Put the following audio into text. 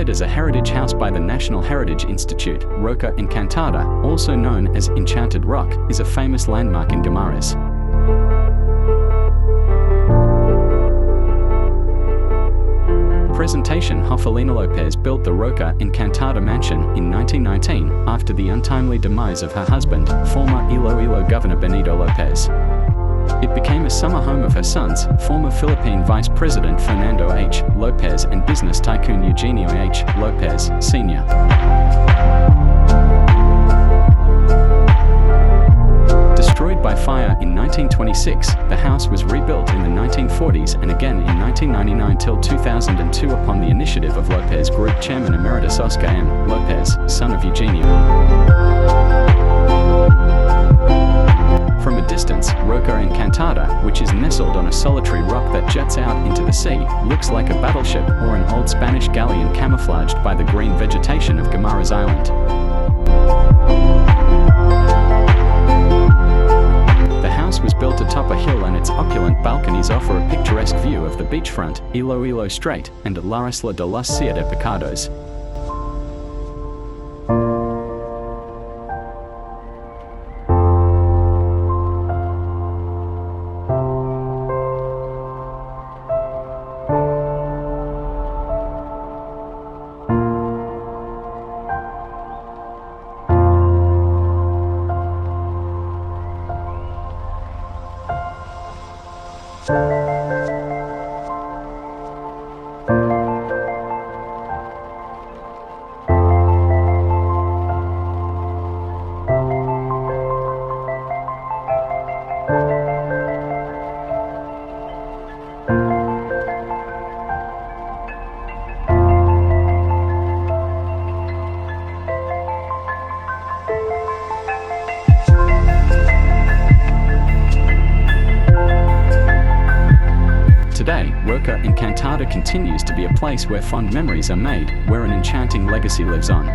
certified as a heritage house by the National Heritage Institute. Roca Encantada, also known as Enchanted Rock, is a famous landmark in Guimaras. Presentacion Hofileña-Lopez built the Roca Encantada mansion in 1919 after the untimely demise of her husband, former Iloilo Governor Benito Lopez. It became a summer home of her sons, former Philippine Vice President Fernando H. Lopez and business tycoon Eugenio H. Lopez, Sr. Destroyed by fire in 1926, the house was rebuilt in the 1940s and again in 1999 till 2002 upon the initiative of Lopez Group Chairman Emeritus Oscar M. Lopez, son of Eugenio. From a distance, Roca Encantada, which is nestled on a solitary rock that juts out into the sea, looks like a battleship or an old Spanish galleon camouflaged by the green vegetation of Guimaras Island. The house was built atop a hill and its opulent balconies offer a picturesque view of the beachfront, Iloilo Strait, and La Isla de los Siete Pecados. Today, Roca Encantada continues to be a place where fond memories are made, where an enchanting legacy lives on.